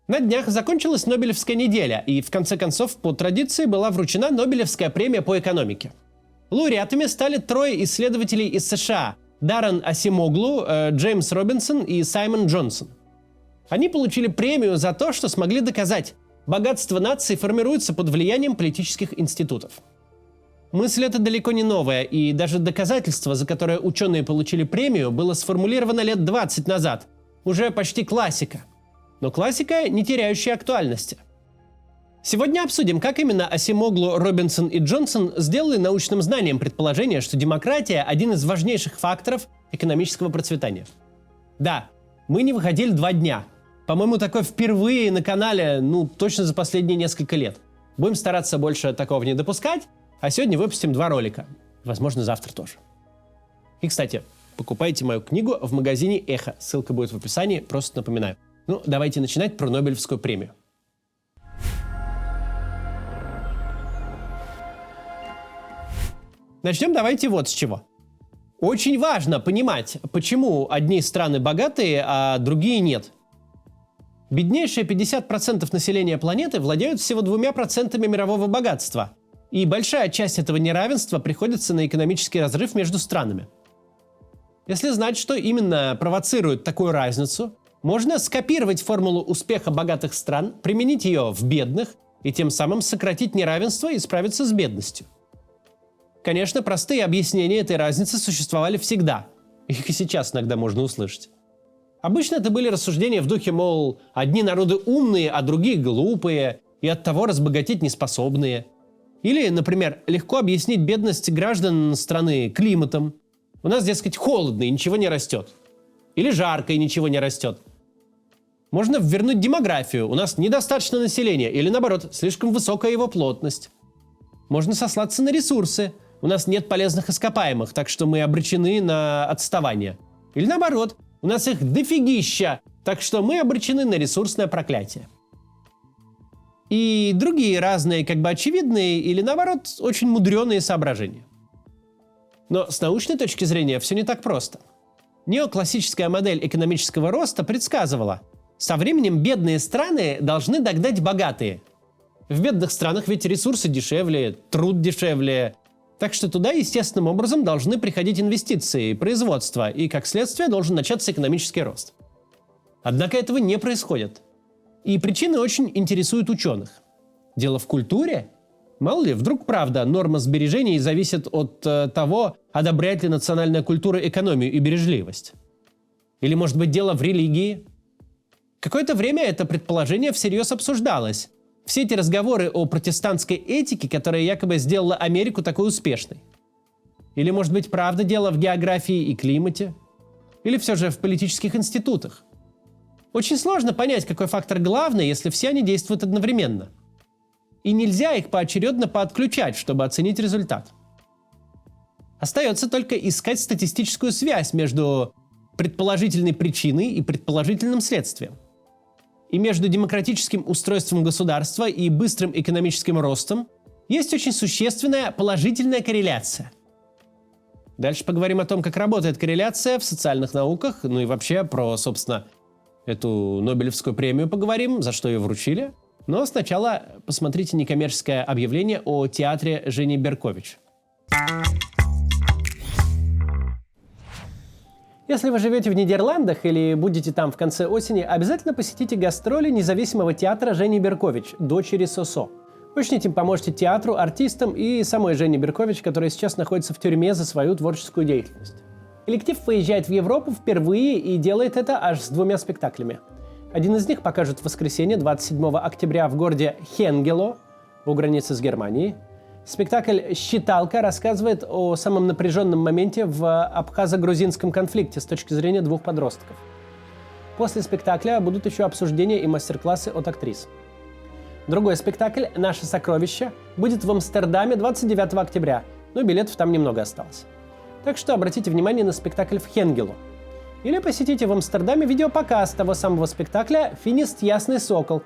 На днях закончилась Нобелевская неделя, и в конце концов по традиции была вручена Нобелевская премия по экономике. Лауреатами стали трое исследователей из США – Даррен Асимоглу, Джеймс Робинсон и Саймон Джонсон. Они получили премию за то, что смогли доказать – богатство нации формируется под влиянием политических институтов. Мысль эта далеко не новая, и даже доказательство, за которое ученые получили премию, было сформулировано лет 20 назад. Уже почти классика. Но классика, не теряющая актуальности. Сегодня обсудим, как именно Асимоглу, Робинсон и Джонсон сделали научным знанием предположение, что демократия – один из важнейших факторов экономического процветания. Да, мы не выходили 2 дня. По-моему, такое впервые на канале, точно за последние несколько лет. Будем стараться больше такого не допускать, а сегодня выпустим 2 ролика. Возможно, завтра тоже. И, кстати, покупайте мою книгу в магазине «Эхо». Ссылка будет в описании, просто напоминаю. Давайте начинать про Нобелевскую премию. Начнем давайте вот с чего. Очень важно понимать, почему одни страны богатые, а другие нет. Беднейшие 50% населения планеты владеют всего 2% мирового богатства, и большая часть этого неравенства приходится на экономический разрыв между странами. Если знать, что именно провоцирует такую разницу, можно скопировать формулу успеха богатых стран, применить ее в бедных и тем самым сократить неравенство и справиться с бедностью. Конечно, простые объяснения этой разницы существовали всегда. Их и сейчас иногда можно услышать. Обычно это были рассуждения в духе, мол, одни народы умные, а другие глупые, и оттого разбогатеть неспособные. Или, например, легко объяснить бедность граждан страны климатом. У нас, дескать, холодно и ничего не растет. Или жарко и ничего не растет. Можно вернуть демографию. У нас недостаточно населения. Или, наоборот, слишком высокая его плотность. Можно сослаться на ресурсы. У нас нет полезных ископаемых, так что мы обречены на отставание. Или наоборот, у нас их дофигища, так что мы обречены на ресурсное проклятие. И другие разные, очевидные или наоборот, очень мудреные соображения. Но с научной точки зрения все не так просто. Неоклассическая модель экономического роста предсказывала, со временем бедные страны должны догнать богатые. В бедных странах ведь ресурсы дешевле, труд дешевле. Так что туда естественным образом должны приходить инвестиции, производство, и как следствие должен начаться экономический рост. Однако этого не происходит. И причины очень интересуют ученых. Дело в культуре? Мало ли, вдруг правда норма сбережений зависит от того, одобряет ли национальная культура экономию и бережливость. Или, может быть, дело в религии? Какое-то время это предположение всерьез обсуждалось. Все эти разговоры о протестантской этике, которая якобы сделала Америку такой успешной. Или, может быть, правда дело в географии и климате? Или все же в политических институтах? Очень сложно понять, какой фактор главный, если все они действуют одновременно. И нельзя их поочередно поотключать, чтобы оценить результат. Остается только искать статистическую связь между предположительной причиной и предположительным следствием. И между демократическим устройством государства и быстрым экономическим ростом есть очень существенная положительная корреляция. Дальше поговорим о том, как работает корреляция в социальных науках, и вообще про, собственно, эту Нобелевскую премию поговорим, за что ее вручили. Но сначала посмотрите некоммерческое объявление о театре Жени Беркович. Если вы живете в Нидерландах или будете там в конце осени, обязательно посетите гастроли независимого театра Жени Беркович, дочери Сосо. Очень этим поможете театру, артистам и самой Жене Беркович, которая сейчас находится в тюрьме за свою творческую деятельность. Коллектив выезжает в Европу впервые и делает это аж с 2 спектаклями. Один из них покажут в воскресенье, 27 октября, в городе Хенгело, у границы с Германией. Спектакль «Считалка» рассказывает о самом напряженном моменте в абхазо-грузинском конфликте с точки зрения 2 подростков. После спектакля будут еще обсуждения и мастер-классы от актрис. Другой спектакль «Наше сокровище» будет в Амстердаме 29 октября, но билетов там немного осталось. Так что обратите внимание на спектакль в Хенгело. Или посетите в Амстердаме видеопоказ того самого спектакля «Финист. Ясный сокол»,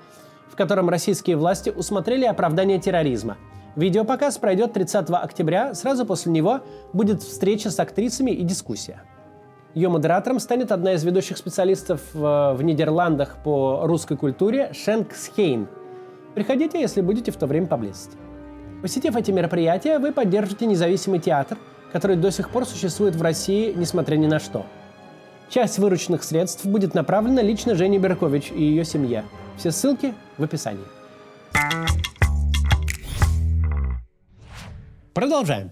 в котором российские власти усмотрели оправдание терроризма. Видеопоказ пройдет 30 октября, сразу после него будет встреча с актрисами и дискуссия. Ее модератором станет одна из ведущих специалистов в Нидерландах по русской культуре Шенк Схейн. Приходите, если будете в то время поблизости. Посетив эти мероприятия, вы поддержите независимый театр, который до сих пор существует в России, несмотря ни на что. Часть вырученных средств будет направлена лично Жене Беркович и ее семье. Все ссылки в описании. Продолжаем.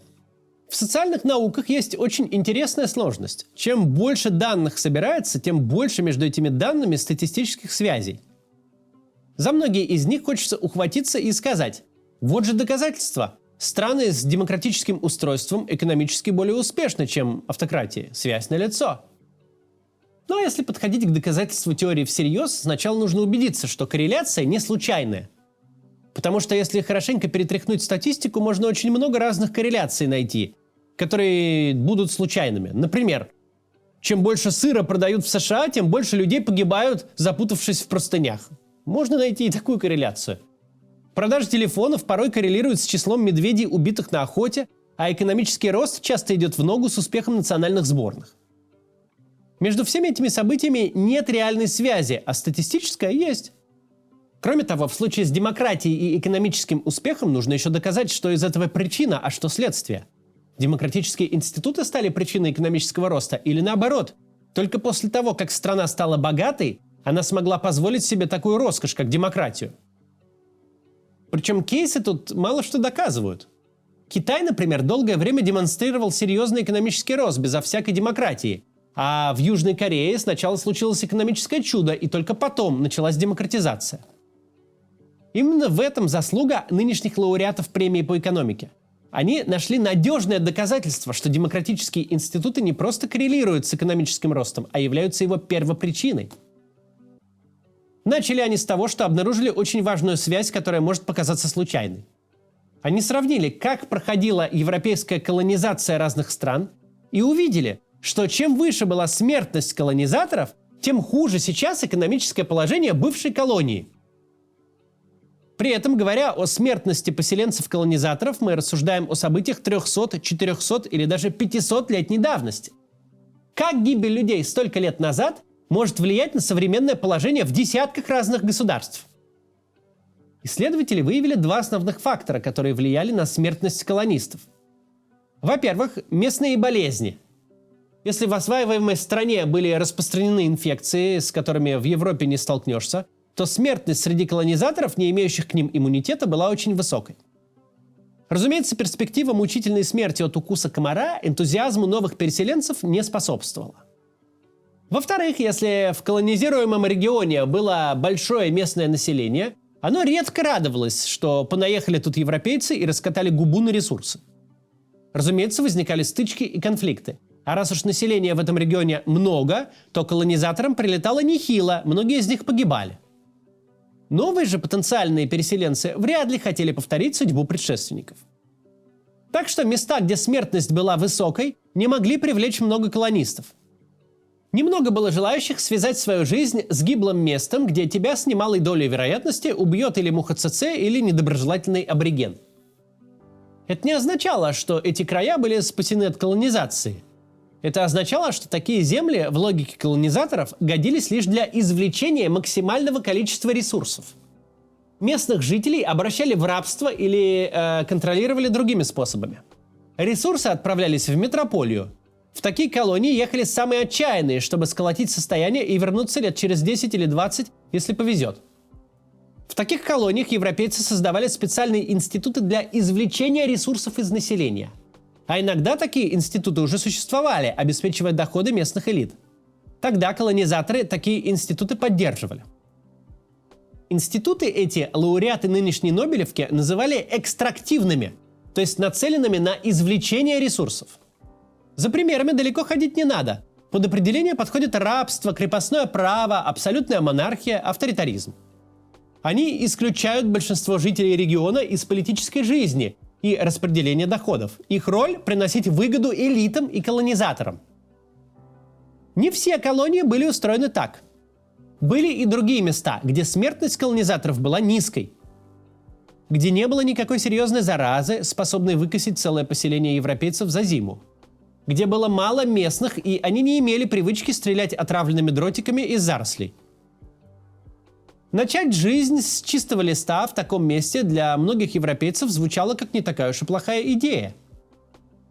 В социальных науках есть очень интересная сложность. Чем больше данных собирается, тем больше между этими данными статистических связей. За многие из них хочется ухватиться и сказать: вот же доказательства. Страны с демократическим устройством экономически более успешны, чем автократии. Связь налицо. Но если подходить к доказательству теории всерьез, сначала нужно убедиться, что корреляция не случайная. Потому что если хорошенько перетряхнуть статистику, можно очень много разных корреляций найти, которые будут случайными. Например, чем больше сыра продают в США, тем больше людей погибают, запутавшись в простынях. Можно найти и такую корреляцию. Продажа телефонов порой коррелирует с числом медведей, убитых на охоте, а экономический рост часто идет в ногу с успехом национальных сборных. Между всеми этими событиями нет реальной связи, а статистическая есть. Кроме того, в случае с демократией и экономическим успехом нужно еще доказать, что из этого причина, а что следствие. Демократические институты стали причиной экономического роста или наоборот? Только после того, как страна стала богатой, она смогла позволить себе такую роскошь, как демократию. Причем кейсы тут мало что доказывают. Китай, например, долгое время демонстрировал серьезный экономический рост безо всякой демократии. А в Южной Корее сначала случилось экономическое чудо, и только потом началась демократизация. Именно в этом заслуга нынешних лауреатов премии по экономике. Они нашли надежное доказательство, что демократические институты не просто коррелируют с экономическим ростом, а являются его первопричиной. Начали они с того, что обнаружили очень важную связь, которая может показаться случайной. Они сравнили, как проходила европейская колонизация разных стран, и увидели, что чем выше была смертность колонизаторов, тем хуже сейчас экономическое положение бывшей колонии. При этом, говоря о смертности поселенцев-колонизаторов, мы рассуждаем о событиях 300, 400 или даже 500-летней давности. Как гибель людей столько лет назад может влиять на современное положение в десятках разных государств? Исследователи выявили два основных фактора, которые влияли на смертность колонистов. Во-первых, местные болезни. Если в осваиваемой стране были распространены инфекции, с которыми в Европе не столкнешься, то смертность среди колонизаторов, не имеющих к ним иммунитета, была очень высокой. Разумеется, перспектива мучительной смерти от укуса комара энтузиазму новых переселенцев не способствовала. Во-вторых, если в колонизируемом регионе было большое местное население, оно редко радовалось, что понаехали тут европейцы и раскатали губу на ресурсы. Разумеется, возникали стычки и конфликты. А раз уж населения в этом регионе много, то колонизаторам прилетало нехило, многие из них погибали. Новые же потенциальные переселенцы вряд ли хотели повторить судьбу предшественников. Так что места, где смертность была высокой, не могли привлечь много колонистов. Немного было желающих связать свою жизнь с гиблым местом, где тебя с немалой долей вероятности убьет или муха ЦЦ, или недоброжелательный абориген. Это не означало, что эти края были спасены от колонизации. Это означало, что такие земли в логике колонизаторов годились лишь для извлечения максимального количества ресурсов. Местных жителей обращали в рабство или контролировали другими способами. Ресурсы отправлялись в метрополию. В такие колонии ехали самые отчаянные, чтобы сколотить состояние и вернуться лет через 10 или 20, если повезет. В таких колониях европейцы создавали специальные институты для извлечения ресурсов из населения. А иногда такие институты уже существовали, обеспечивая доходы местных элит. Тогда колонизаторы такие институты поддерживали. Институты эти лауреаты нынешней Нобелевки называли экстрактивными, то есть нацеленными на извлечение ресурсов. За примерами далеко ходить не надо. Под определение подходит рабство, крепостное право, абсолютная монархия, авторитаризм. Они исключают большинство жителей региона из политической жизни и распределения доходов. Их роль – приносить выгоду элитам и колонизаторам. Не все колонии были устроены так. Были и другие места, где смертность колонизаторов была низкой, где не было никакой серьезной заразы, способной выкосить целое поселение европейцев за зиму. где было мало местных, и они не имели привычки стрелять отравленными дротиками из зарослей. Начать жизнь с чистого листа в таком месте для многих европейцев звучало как не такая уж и плохая идея.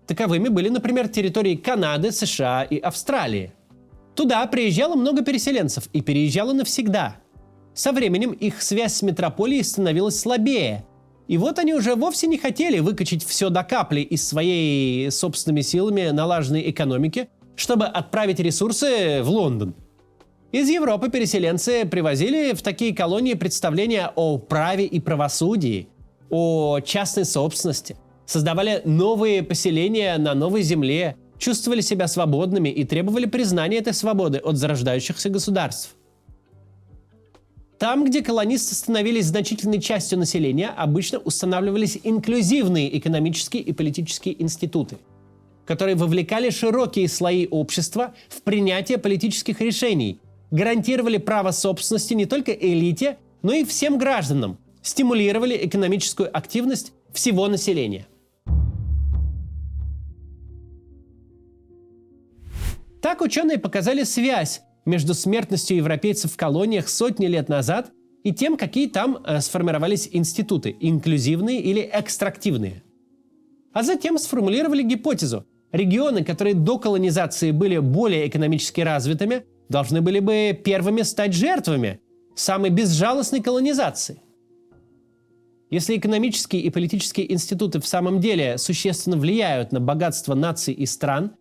Таковыми были, например, территории Канады, США и Австралии. Туда приезжало много переселенцев и переезжало навсегда. Со временем их связь с метрополией становилась слабее. И вот они уже вовсе не хотели выкачать все до капли из своей собственными силами налаженной экономики, чтобы отправить ресурсы в Лондон. Из Европы переселенцы привозили в такие колонии представления о праве и правосудии, о частной собственности, создавали новые поселения на новой земле, чувствовали себя свободными и требовали признания этой свободы от зарождающихся государств. Там, где колонисты становились значительной частью населения, обычно устанавливались инклюзивные экономические и политические институты, которые вовлекали широкие слои общества в принятие политических решений, гарантировали право собственности не только элите, но и всем гражданам, стимулировали экономическую активность всего населения. Так ученые показали связь между смертностью европейцев в колониях сотни лет назад и тем, какие там сформировались институты – инклюзивные или экстрактивные. А затем сформулировали гипотезу – регионы, которые до колонизации были более экономически развитыми, должны были бы первыми стать жертвами самой безжалостной колонизации. Если экономические и политические институты в самом деле существенно влияют на богатство наций и стран,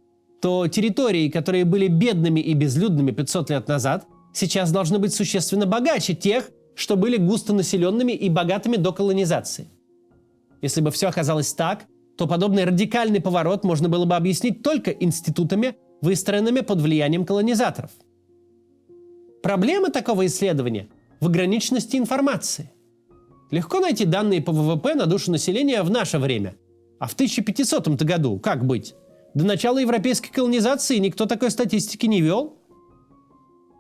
то территории, которые были бедными и безлюдными 500 лет назад, сейчас должны быть существенно богаче тех, что были густонаселенными и богатыми до колонизации. Если бы все оказалось так, то подобный радикальный поворот можно было бы объяснить только институтами, выстроенными под влиянием колонизаторов. Проблема такого исследования в ограниченности информации. Легко найти данные по ВВП на душу населения в наше время. А в 1500 году как быть? До начала европейской колонизации никто такой статистики не вел.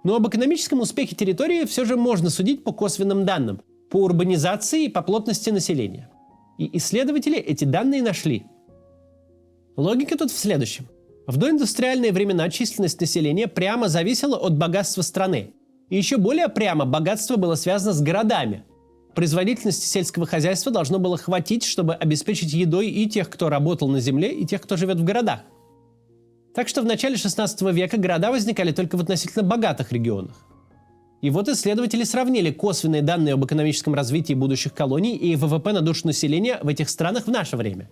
Но об экономическом успехе территории все же можно судить по косвенным данным, по урбанизации и по плотности населения. И исследователи эти данные нашли. Логика тут в следующем. В доиндустриальные времена численность населения прямо зависела от богатства страны. И еще более прямо богатство было связано с городами. Производительности сельского хозяйства должно было хватить, чтобы обеспечить едой и тех, кто работал на земле, и тех, кто живет в городах. Так что в начале 16 века города возникали только в относительно богатых регионах. И вот исследователи сравнили косвенные данные об экономическом развитии будущих колоний и ВВП на душу населения в этих странах в наше время.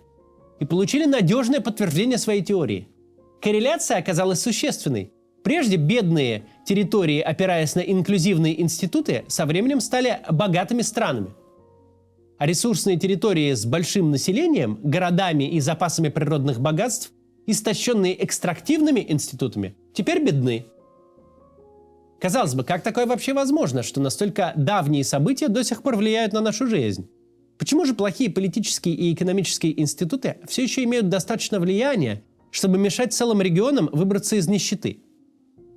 И получили надежное подтверждение своей теории. Корреляция оказалась существенной. Прежде бедные территории, опираясь на инклюзивные институты, со временем стали богатыми странами. А ресурсные территории с большим населением, городами и запасами природных богатств, истощенные экстрактивными институтами, теперь бедны. Казалось бы, как такое вообще возможно, что настолько давние события до сих пор влияют на нашу жизнь? Почему же плохие политические и экономические институты все еще имеют достаточно влияния, чтобы мешать целым регионам выбраться из нищеты?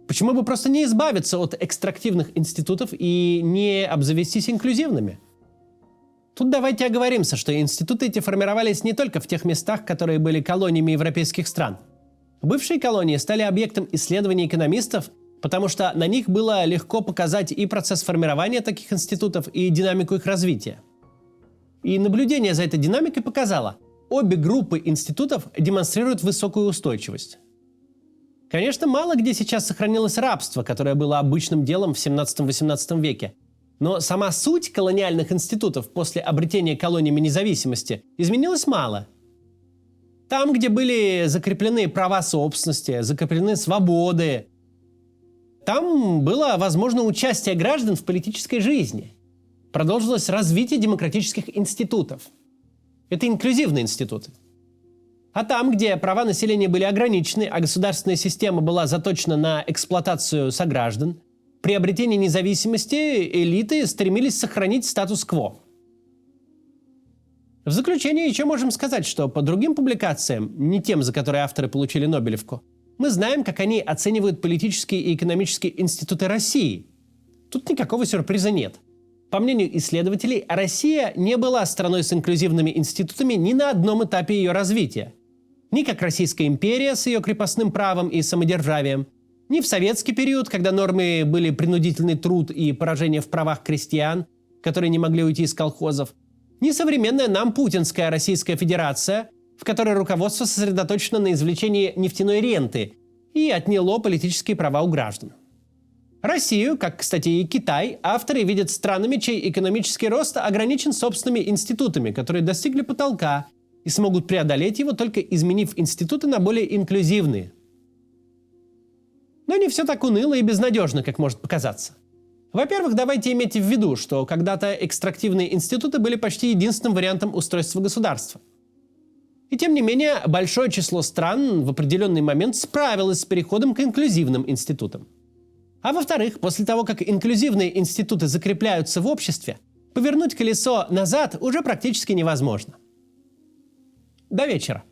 Почему бы просто не избавиться от экстрактивных институтов и не обзавестись инклюзивными? Тут давайте оговоримся, что институты эти формировались не только в тех местах, которые были колониями европейских стран. Бывшие колонии стали объектом исследований экономистов, потому что на них было легко показать и процесс формирования таких институтов, и динамику их развития. И наблюдение за этой динамикой показало, обе группы институтов демонстрируют высокую устойчивость. Конечно, мало где сейчас сохранилось рабство, которое было обычным делом в 17-18 веке. Но сама суть колониальных институтов после обретения колониями независимости изменилась мало. Там, где были закреплены права собственности, закреплены свободы, там было возможно участие граждан в политической жизни. Продолжилось развитие демократических институтов. Это инклюзивные институты. А там, где права населения были ограничены, а государственная система была заточена на эксплуатацию сограждан, при обретении независимости элиты стремились сохранить статус-кво. В заключение еще можем сказать, что по другим публикациям, не тем, за которые авторы получили Нобелевку, мы знаем, как они оценивают политические и экономические институты России. Тут никакого сюрприза нет. По мнению исследователей, Россия не была страной с инклюзивными институтами ни на одном этапе ее развития. ни как Российская империя с ее крепостным правом и самодержавием, ни в советский период, когда нормой были принудительный труд и поражение в правах крестьян, которые не могли уйти из колхозов, ни современная нам путинская Российская Федерация, в которой руководство сосредоточено на извлечении нефтяной ренты и отняло политические права у граждан. Россию, как, кстати, и Китай, авторы видят странами, чей экономический рост ограничен собственными институтами, которые достигли потолка и смогут преодолеть его, только изменив институты на более инклюзивные. Но не все так уныло и безнадежно, как может показаться. Во-первых, давайте иметь в виду, что когда-то экстрактивные институты были почти единственным вариантом устройства государства. И тем не менее, большое число стран в определенный момент справилось с переходом к инклюзивным институтам. А во-вторых, после того, как инклюзивные институты закрепляются в обществе, повернуть колесо назад уже практически невозможно. До вечера.